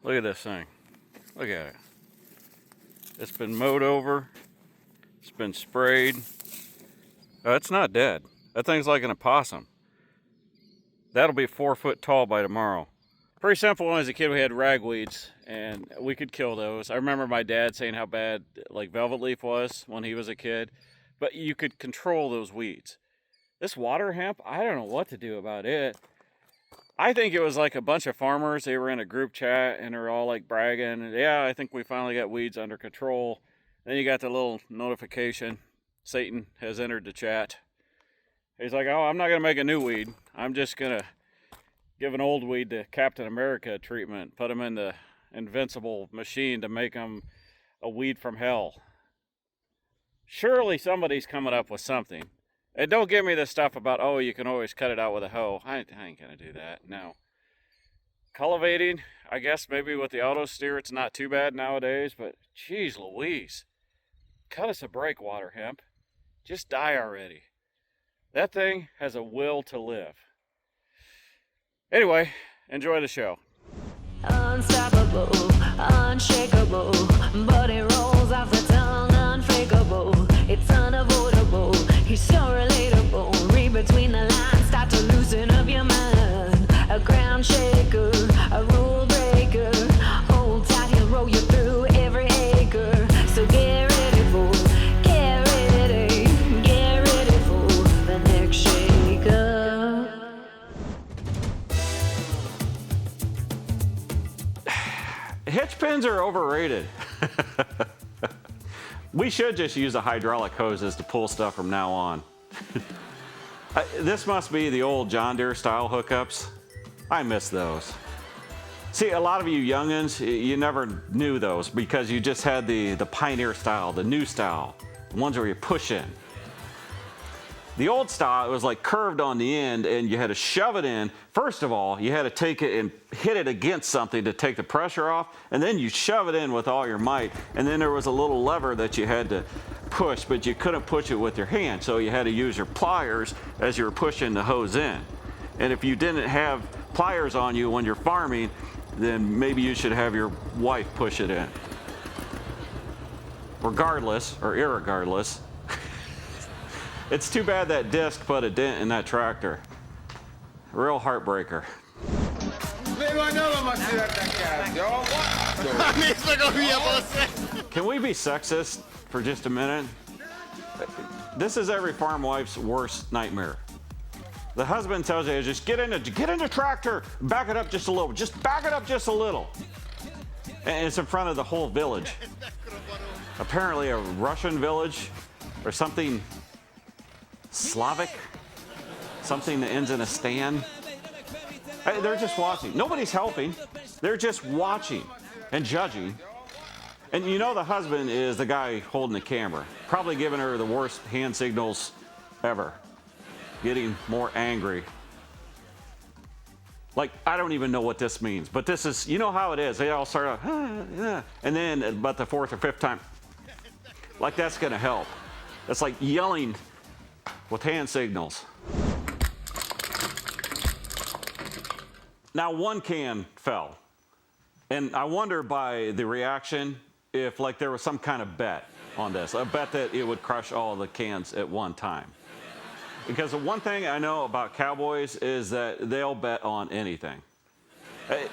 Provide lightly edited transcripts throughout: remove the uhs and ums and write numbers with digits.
Look at this thing. Look at it. It's been mowed over. It's been sprayed. Oh, it's not dead. That thing's like an opossum. That'll be 4 foot tall by tomorrow. Pretty simple. When I was a kid, we had ragweeds, and we could kill those. I remember my dad saying how bad like velvet leaf was when he was a kid, but you could control those weeds. This water hemp, I don't know what to do about it. I think it was like a bunch of farmers. They were in a group chat and they're all like bragging. Yeah, I think we finally got weeds under control. Then you got the little notification. Satan has entered the chat. He's like, oh, I'm not going to make a new weed. I'm just going to give an old weed the Captain America treatment. Put him in the invincible machine to make him a weed from hell. Surely somebody's coming up with something. And don't give me this stuff about, oh, you can always cut it out with a hoe. I ain't going to do that, no. Cultivating, I guess maybe with the auto steer, it's not too bad nowadays, but geez Louise. Cut us a break, water hemp. Just die already. That thing has a will to live. Anyway, enjoy the show. Unstoppable, unshakable, but it rolls off the tongue, unfakeable. It's unavoidable, he's so relatable. Read between the lines, start to loosen up your mind. A ground shaker, a rule breaker. Hold tight, he'll roll you through every acre. So get ready for the next shaker. Hitch pins are overrated. We should just use the hydraulic hoses to pull stuff from now on. This must be the old John Deere style hookups. I miss those. See, a lot of you youngins, you never knew those because you just had the pioneer style, the new style, the ones where you push in. The old style, it was like curved on the end and you had to shove it in. First of all, you had to take it and hit it against something to take the pressure off, and then you shove it in with all your might, and then there was a little lever that you had to push, but you couldn't push it with your hand, so you had to use your pliers as you were pushing the hose in. And if you didn't have pliers on you when you're farming, then maybe you should have your wife push it in. Regardless, or irregardless, it's too bad that disc put a dent in that tractor. Real heartbreaker. Can we be sexist for just a minute? This is every farm wife's worst nightmare. The husband tells you, just get in the tractor, back it up just a little, just back it up just a little. And it's in front of the whole village. Apparently a Russian village or something Slavic, something that ends in a stan. They're just watching. Nobody's helping. They're just watching and judging. And you know the husband is the guy holding the camera, probably giving her the worst hand signals ever, getting more angry. Like, I don't even know what this means, but this is, you know how it is. They all start out, and then about the fourth or fifth time, like that's gonna help. It's like yelling with hand signals. Now one can fell, and I wonder by the reaction if like there was some kind of bet on this, a bet that it would crush all the cans at one time. Because the one thing I know about cowboys is that they'll bet on anything.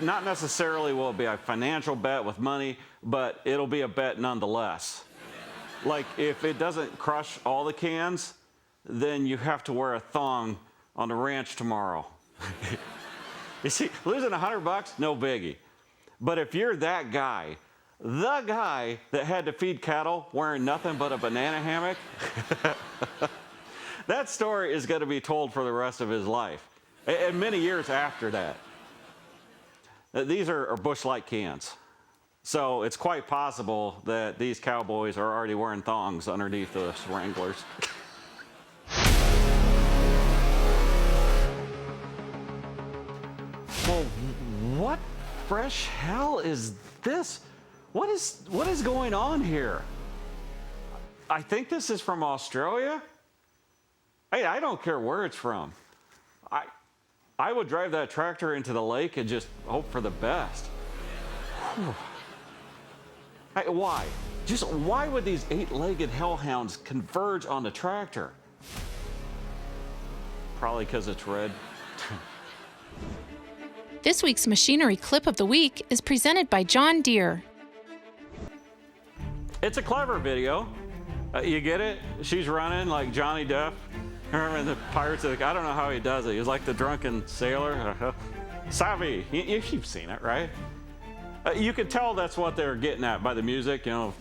Not necessarily will it be a financial bet with money, but it'll be a bet nonetheless. Like if it doesn't crush all the cans, then you have to wear a thong on the ranch tomorrow. You see, losing $100, no biggie. But if you're that guy, the guy that had to feed cattle wearing nothing but a banana hammock, that story is going to be told for the rest of his life, and many years after that. These are Busch Light cans. So it's quite possible that these cowboys are already wearing thongs underneath the Wranglers. Well, what fresh hell is this? What is going on here? I think this is from Australia. Hey, I don't care where it's from. I would drive that tractor into the lake and just hope for the best. Hey, why? Just why would these 8-legged hellhounds converge on the tractor? Probably because it's red. This week's machinery clip of the week is presented by John Deere. It's a clever video. You get it? She's running like Johnny Depp. Remember in the Pirates of the... I don't know how he does it. He's like the drunken sailor. Savvy. You've seen it, right? You can tell that's what they're getting at by the music, you know.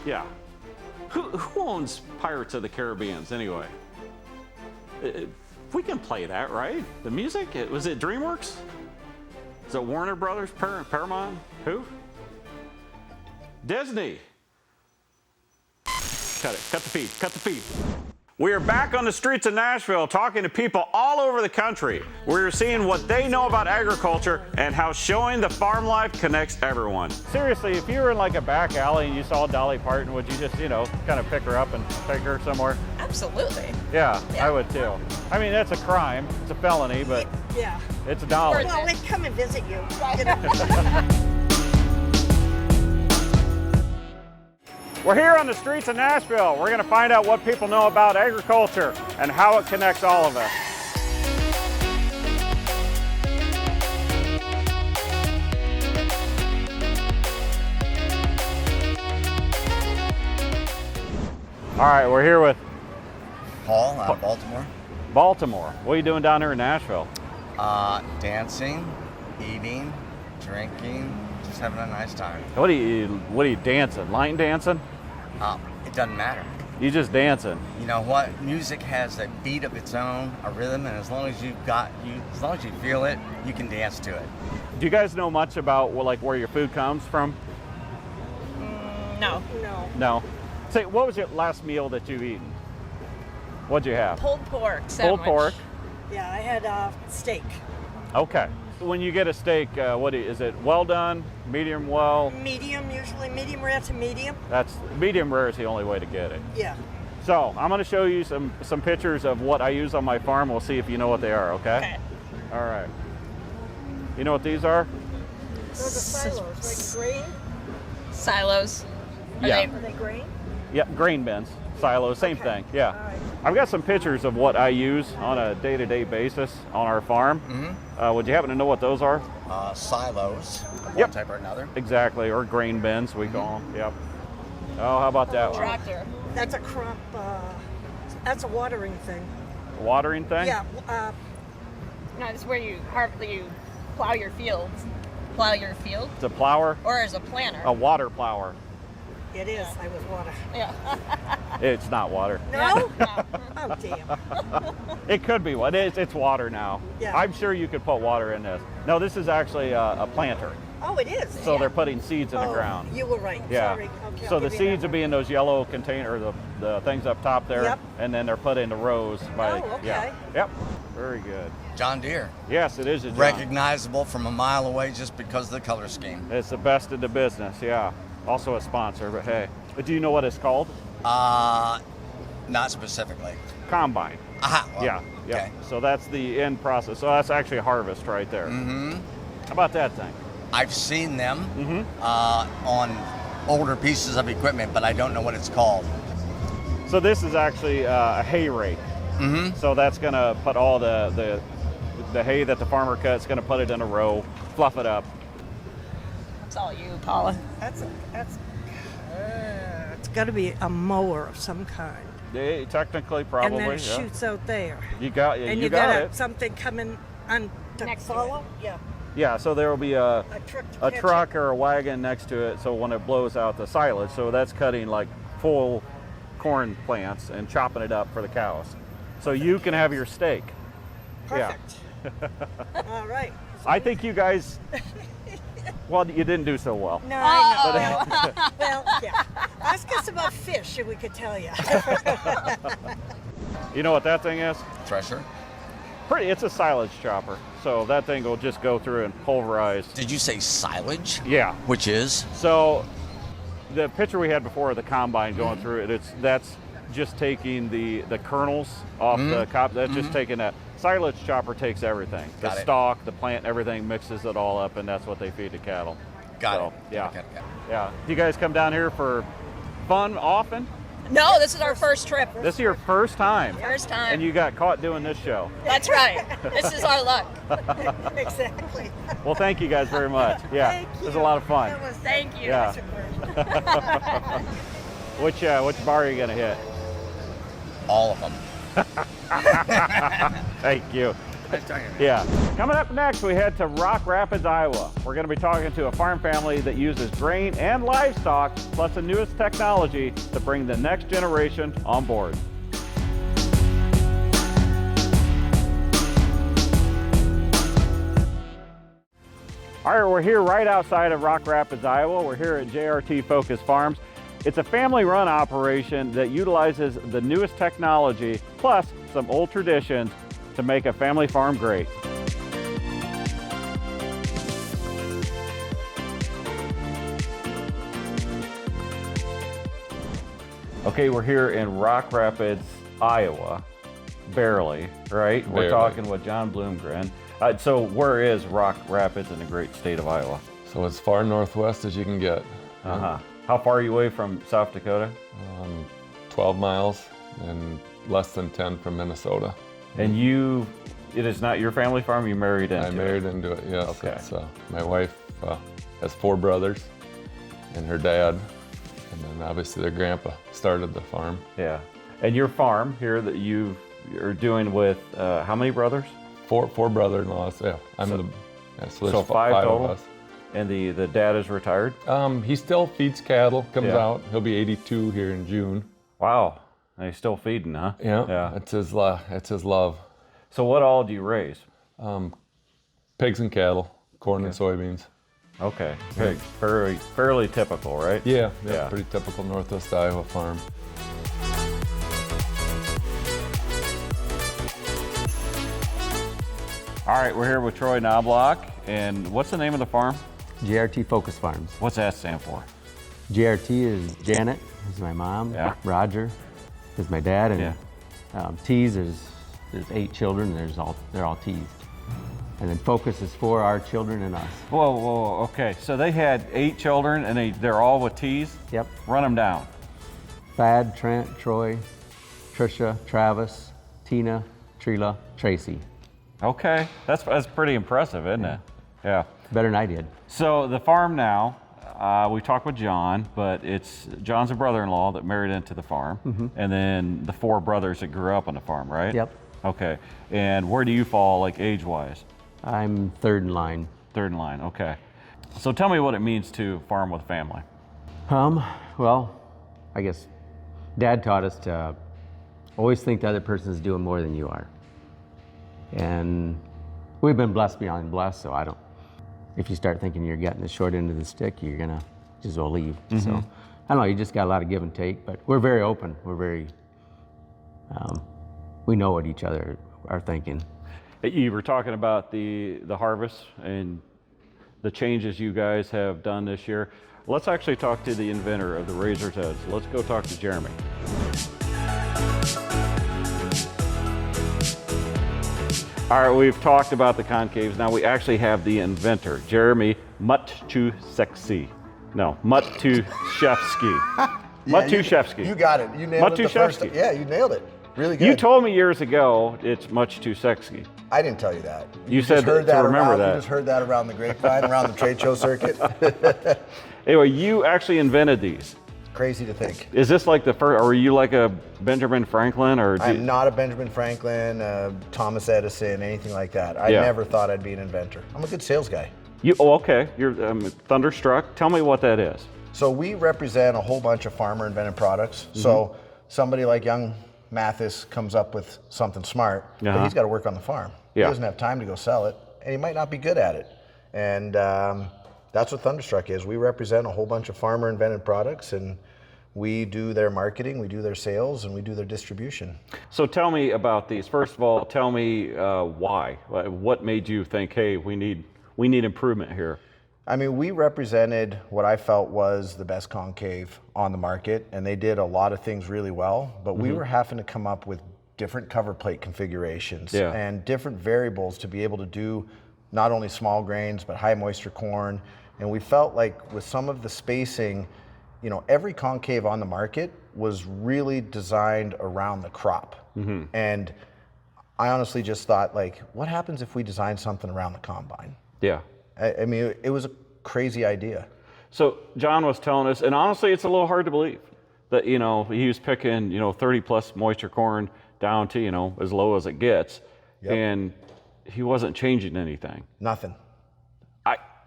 Yeah. Who owns Pirates of the Caribbean anyway? We can play that, right? The music? Was it DreamWorks? Is it Warner Brothers? Paramount? Who? Disney. Cut it. Cut the feed. Cut the feed. We are back on the streets of Nashville talking to people all over the country. We're seeing what they know about agriculture and how showing the farm life connects everyone. Seriously, if you were in like a back alley and you saw Dolly Parton, would you just, kind of pick her up and take her somewhere? Absolutely. Yeah, I would too. I mean, that's a crime. It's a felony, but yeah, it's a Dolly. Well, they'd come and visit you. We're here on the streets of Nashville. We're going to find out what people know about agriculture and how it connects all of us. All right, we're here with Paul out of Baltimore. Baltimore. What are you doing down here in Nashville? Dancing, eating, drinking, just having a nice time. What are you dancing? Line dancing? It doesn't matter. You just dancing. You know what? Music has a beat of its own, a rhythm, and as long as you feel it, you can dance to it. Do you guys know much about where your food comes from? No. No. Say, what was your last meal that you've eaten? What'd you have? Pulled pork sandwich. Pulled pork. Yeah, I had steak. Okay. When you get a steak, is it well done, medium well? Medium, usually medium rare to medium. That's medium rare is the only way to get it. Yeah. So I'm going to show you some pictures of what I use on my farm. We'll see if you know what they are. Okay. All right. You know what these are? Those are silos, like grain. Silos. Yeah. Are they grain? Yeah, grain bins, silos, same Okay. thing. Yeah. All right. I've got some pictures of what I use on a day-to-day basis on our farm. Mm-hmm. Would you happen to know what those are? Silos, of Yep. one type or another. Exactly, or grain bins, we call them. Yep. Oh, how about that one? Tractor. That's a crop. That's a watering thing. Watering thing? Yeah. No, this is where you plow your fields. Plow your field? It's a plower? Or as a planter. A water plower. It is. I was water. Yeah. It's not water. No? No. Oh, damn. It could be. It's water now. Yeah. I'm sure you could put water in this. No, this is actually a planter. Oh, it is. So they're putting seeds in the Oh, ground. you were right. Yeah. Sorry. Okay, So I'll the give you seeds that will be in those yellow container, the things up top there, Yep. and then they're put into rows by. Oh, okay. Yeah. Yep. Very good. John Deere. Yes, it is a John. Recognizable from a mile away just because of the color scheme. It's the best in the business. Yeah. Also a sponsor, but hey. But do you know what it's called? Not specifically. Combine. Aha. Well, Yeah. Yeah. Okay. So that's the end process. So that's actually a harvest right there. Mm-hmm. How about that thing? I've seen them Mm-hmm. on older pieces of equipment, but I don't know what it's called. So this is actually a hay rake. Mm-hmm. So that's going to put all the hay that the farmer cuts, going to put it in a row, fluff it up. It's all you, Paula. It's got to be a mower of some kind. Yeah, technically, probably. And then it yeah. shoots out there. You got And you you got got it. something coming on to Next to follow? Yeah. Yeah, so there will be a truck to catch truck or a wagon next to it, so when it blows out the silage, so that's cutting like full corn plants and chopping it up for the cows. So you can have your steak. Perfect. All right. I think you guys, well, you didn't do so well. No, I Oh. know. Well, yeah. Ask us about fish and we could tell you. You know what that thing is? Thresher. It's a silage chopper. So that thing will just go through and pulverize. Did you say silage? Yeah. Which is? So the picture we had before of the combine going through it, that's just taking the kernels off the cob. That's just taking that. Silage chopper takes everything. Got The it. stalk, the plant, everything, mixes it all up, and that's what they feed to cattle. Got it. Yeah. Okay. Yeah. Do you guys come down here for fun often? No, this is our first trip. This is your first time. First time. And you got caught doing this show. That's right. This is our luck. Exactly. Well, thank you guys very much. Yeah, Thank it was you. a lot of fun. That was Thank you. Yeah. super. Which bar are you gonna hit? All of them. Thank you. Nice talking to you. Yeah. Coming up next, we head to Rock Rapids, Iowa. We're going to be talking to a farm family that uses grain and livestock, plus the newest technology to bring the next generation on board. All right, we're here right outside of Rock Rapids, Iowa. We're here at JRT Focus Farms. It's a family-run operation that utilizes the newest technology, plus some old traditions to make a family farm great. Okay, we're here in Rock Rapids, Iowa, barely, right? We're Barely. talking with John Bloomgren. So where is Rock Rapids in the great state of Iowa? So as far northwest as you can get. Uh-huh. How far are you away from South Dakota? 12 miles and less than 10 from Minnesota. And it is not your family farm, you married into I married into it, yes. Okay. It's, my wife has 4 brothers and her dad, and then obviously their grandpa started the farm. Yeah. And your farm here that you are doing with how many brothers? 4 brother-in-laws, yeah. So there's 5 total? of us. And the dad is retired? He still feeds cattle, comes Yeah. out. He'll be 82 here in June. Wow. And he's still feeding, huh? Yeah. It's his love. So what all do you raise? Pigs and cattle, corn and soybeans. Okay. Pigs. Fairly typical, right? Yeah, Yeah. pretty typical Northwest Iowa farm. All right, we're here with Troy Knobloch. And what's the name of the farm? JRT Focus Farms. What's that stand for? JRT is Janet, is my mom. Yeah. Roger is my dad, and Yeah. T's there's 8 children. They're all T's, and then Focus is for our children and us. Whoa. Okay. So they had 8 children and they're all with T's? Yep. Run them down. Thad, Trent, Troy, Trisha, Travis, Tina, Trila, Tracy. Okay. That's pretty impressive, isn't it? Yeah. Better than I did. So the farm now, we talked with John, but John's a brother-in-law that married into the farm, and then the 4 brothers that grew up on the farm, right? Yep. Okay. And where do you fall, like age-wise? I'm third in line. Third in line. Okay. So tell me what it means to farm with family. Well, I guess Dad taught us to always think the other person's doing more than you are. And we've been blessed beyond blessed, so if you start thinking you're getting the short end of the stick, you're gonna just well leave. So, I don't know, you just got a lot of give and take, but we're very open. We're very, we know what each other are thinking. You were talking about the harvest and the changes you guys have done this year. Let's actually talk to the inventor of the Razor's Edge. Let's go talk to Jeremy. All right, we've talked about the concaves. Now we actually have the inventor, Jeremy Matuszewski. No, Matuszewski. Matuszewski. You got it. You nailed it the first time. Matuszewski. Yeah, you nailed it. Really good. You told me years ago it's much too sexy. I didn't tell you that. You just said heard to remember around, that. You just heard that around the grapevine, around the trade show circuit. Anyway, you actually invented these. Crazy to think. Is this like the first, or are you like a Benjamin Franklin, or? I'm not a Benjamin Franklin, Thomas Edison, anything like that. I never thought I'd be an inventor. I'm a good sales guy. Okay. You're Thunderstruck. Tell me what that is. So we represent a whole bunch of farmer invented products. So somebody like young Mathis comes up with something smart, but he's got to work on the farm. He doesn't have time to go sell it, and he might not be good at it. And that's what Thunderstruck is. We represent a whole bunch of farmer invented products, and we do their marketing, we do their sales, and we do their distribution. So tell me about these. First of all, tell me why. What made you think, hey, we need improvement here? I mean, we represented what I felt was the best concave on the market, and they did a lot of things really well, but we were having to come up with different cover plate configurations and different variables to be able to do not only small grains, but high moisture corn And we felt like with some of the spacing, you know, every concave on the market was really designed around the crop. And I honestly just thought, like, what happens if we design something around the combine? Yeah. I mean, it was a crazy idea. So John was telling us, and honestly, it's a little hard to believe that, you know, he was picking, you know, 30 plus moisture corn down to, you know, as low as it gets. Yep. And he wasn't changing anything. Nothing.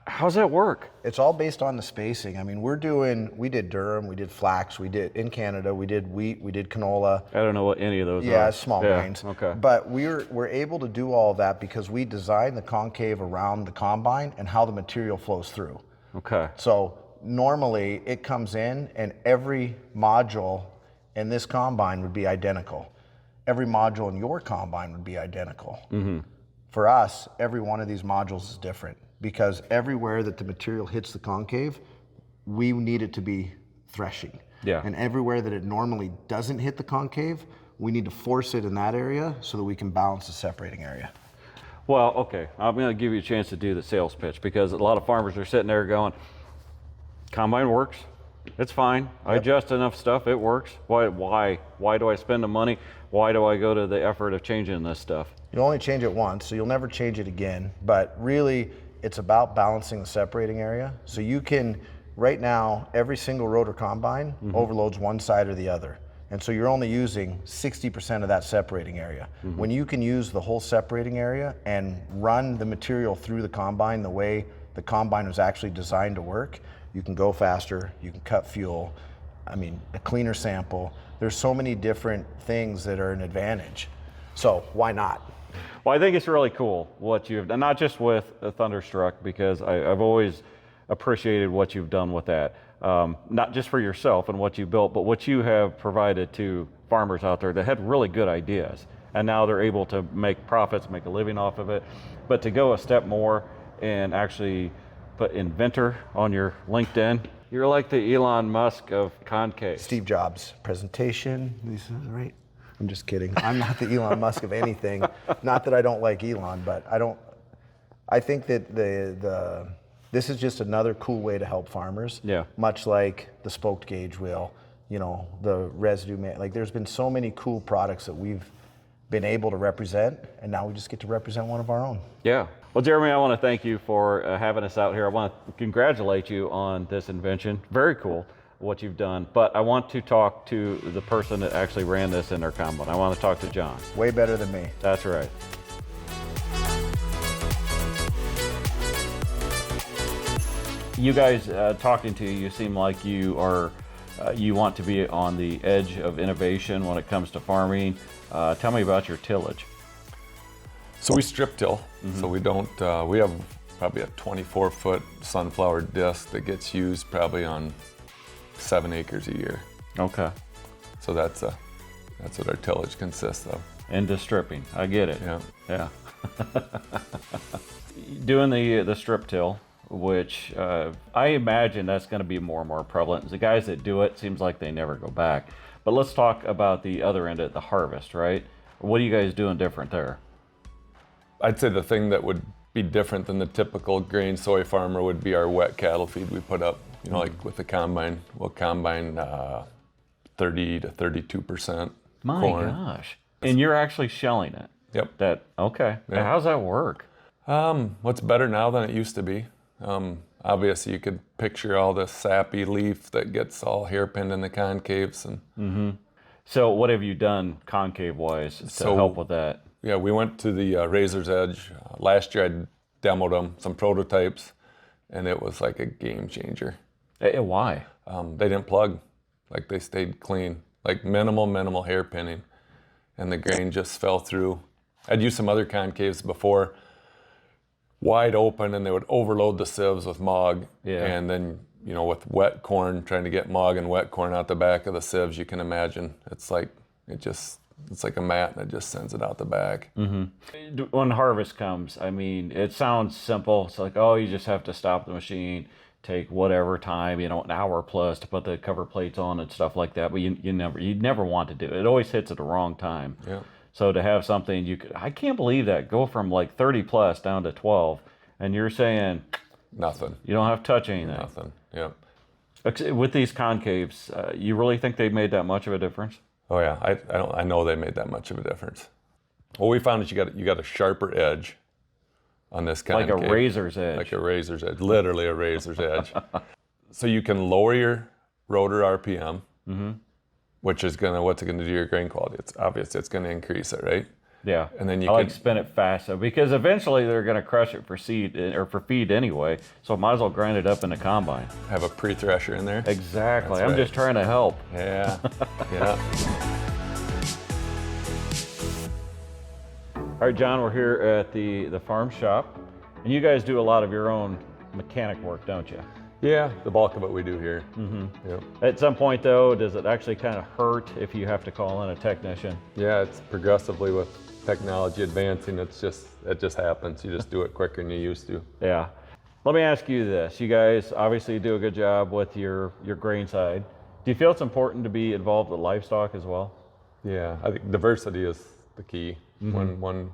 How's that work? It's all based on the spacing. I mean, we did durum, we did flax, in Canada, we did wheat, we did canola. I don't know what any of those are. Yeah, small grains. Okay. But we're able to do all of that because we designed the concave around the combine and how the material flows through. Okay. So normally it comes in and every module in this combine would be identical. Every module in your combine would be identical. For us, every one of these modules is different because everywhere that the material hits the concave, we need it to be threshing. Yeah. And everywhere that it normally doesn't hit the concave, we need to force it in that area so that we can balance the separating area. Well, okay, I'm going to give you a chance to do the sales pitch because a lot of farmers are sitting there going, combine works, it's fine. I adjust enough stuff, it works. Why do I spend the money? Why do I go to the effort of changing this stuff? You only change it once, so you'll never change it again. But really, it's about balancing the separating area. So you can, right now, every single rotor combine overloads one side or the other. And so you're only using 60% of that separating area. When you can use the whole separating area and run the material through the combine the way the combine was actually designed to work, you can go faster, you can cut fuel, I mean, a cleaner sample. There's so many different things that are an advantage. So why not? Well, I think it's really cool what you've done, not just with Thunderstruck, because I've always appreciated what you've done with that. Not just for yourself and what you built, but what you have provided to farmers out there that had really good ideas. And now they're able to make profits, make a living off of it. But to go a step more and actually put Inventor on your LinkedIn, you're like the Elon Musk of concave. Steve Jobs presentation, right? I'm just kidding. I'm not the Elon Musk of anything. Not that I don't like Elon, but I think that this is just another cool way to help farmers. Yeah. Much like the spoked gauge wheel, you know, the residue like there's been so many cool products that we've been able to represent, and now we just get to represent one of our own. Yeah. Well, Jeremy, I want to thank you for having us out here. I want to congratulate you on this invention. Very cool what you've done. But I want to talk to the person that actually ran this in their combine. I want to talk to John. Way better than me. That's right. You guys, talking to you seem like you are, you want to be on the edge of innovation when it comes to farming. Tell me about your tillage. So we strip till, so we don't, we have probably a 24-foot sunflower disc that gets used probably on 7 acres a year. Okay. So that's what our tillage consists of. Into stripping, I get it. Yeah. Yeah. Doing the strip till, which I imagine that's going to be more and more prevalent. The guys that do it, seems like they never go back. But let's talk about the other end of the harvest, right? What are you guys doing different there? I'd say the thing that would be different than the typical grain soy farmer would be our wet cattle feed we put up. You know, like with the combine, we'll combine 30 to 32% My corn. gosh. And you're actually shelling it? Yep. Okay. Yeah. How's that work? What's better now than it used to be. Obviously, you could picture all the sappy leaf that gets all hairpinned in the concaves. And So what have you done concave-wise to help with that? Yeah, we went to the Razor's Edge. Last year I demoed them, some prototypes, and it was like a game changer. Why? They didn't plug, like they stayed clean, like minimal hairpinning, and the grain just fell through. I'd used some other concaves before, wide open, and they would overload the sieves with mog, and then, you know, with wet corn, trying to get mog and wet corn out the back of the sieves, you can imagine, it's like a mat and it just sends it out the back. When harvest comes, I mean, it sounds simple. It's like, oh, you just have to stop the machine, take whatever time, you know, an hour plus to put the cover plates on and stuff like that. But you never want to do it. It always hits at the wrong time. Yeah. So to have something I can't believe that, go from like 30 plus down to 12, and you're saying Nothing. You don't have to touch anything. Nothing. Yep. With these concaves, you really think they made that much of a difference? Oh yeah, I know they made that much of a difference. What we found is you got a sharper edge on this concave. Like a razor's edge. Like a razor's edge, literally a razor's edge. So you can lower your rotor RPM, which is what's it gonna do to your grain quality? It's obvious it's gonna increase it, right? Yeah. And then you like spin it fast, so because eventually they're gonna crush it for seed or for feed anyway. So might as well grind it up in the combine. Have a pre-thresher in there. Exactly. That's I'm right. just trying to help. Yeah. Yeah. All right, John, we're here at the farm shop, and you guys do a lot of your own mechanic work, don't you? Yeah, the bulk of it we do here. Yep. At some point, though, does it actually kind of hurt if you have to call in a technician? Yeah, it's progressively with technology advancing. It just happens. You just do it quicker than you used to. Yeah. Let me ask you this. You guys obviously do a good job with your grain side. Do you feel it's important to be involved with livestock as well? Yeah, I think diversity is the key. When one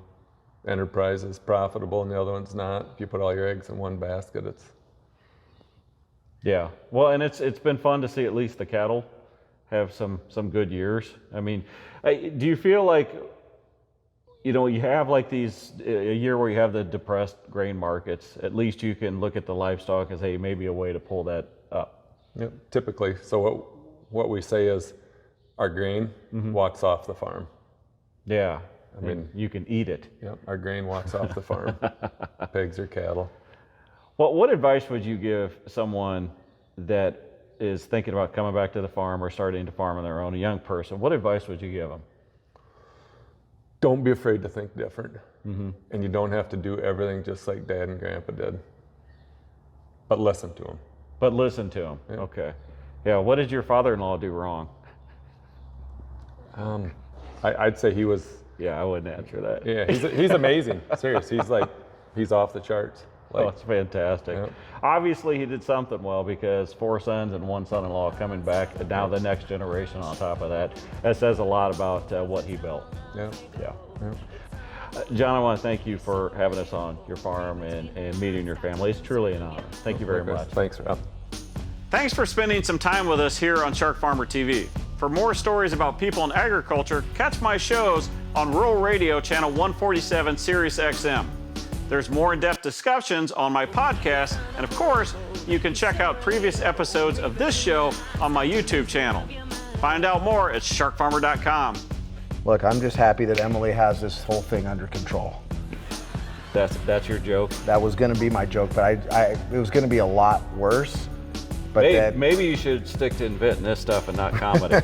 enterprise is profitable and the other one's not, if you put all your eggs in one basket, it's... Yeah. Well, and it's been fun to see at least the cattle have some good years. I mean, do you feel like, you have like a year where you have the depressed grain markets, at least you can look at the livestock as, hey, maybe a way to pull that up? Yep, typically. So what we say is our grain walks off the farm. Yeah. I mean, you can eat it. Yep, our grain walks off the farm. Pigs or cattle. Well, what advice would you give someone that is thinking about coming back to the farm or starting to farm on their own, a young person? What advice would you give them? Don't be afraid to think different. And you don't have to do everything just like Dad and Grandpa did. But listen to them. But listen to them. Yeah. Okay. Yeah. What did your father-in-law do wrong? I'd say he was... Yeah, I wouldn't answer that. Yeah, he's amazing. Serious. He's off the charts. Oh, it's fantastic. Yeah. Obviously, he did something well because 4 sons and 1 son-in-law coming back, and now the next generation on top of that. That says a lot about what he built. Yeah. Yeah. John, I want to thank you for having us on your farm and meeting your family. It's truly an honor. Thank you very much. Thanks, Rob. Thanks for spending some time with us here on Shark Farmer TV. For more stories about people in agriculture, catch my shows on Rural Radio Channel 147 Sirius XM. There's more in-depth discussions on my podcast, and of course, you can check out previous episodes of this show on my YouTube channel. Find out more at sharkfarmer.com. Look, I'm just happy that Emily has this whole thing under control. That's your joke? That was going to be my joke, but it was going to be a lot worse. But maybe you should stick to inventing this stuff and not comedy.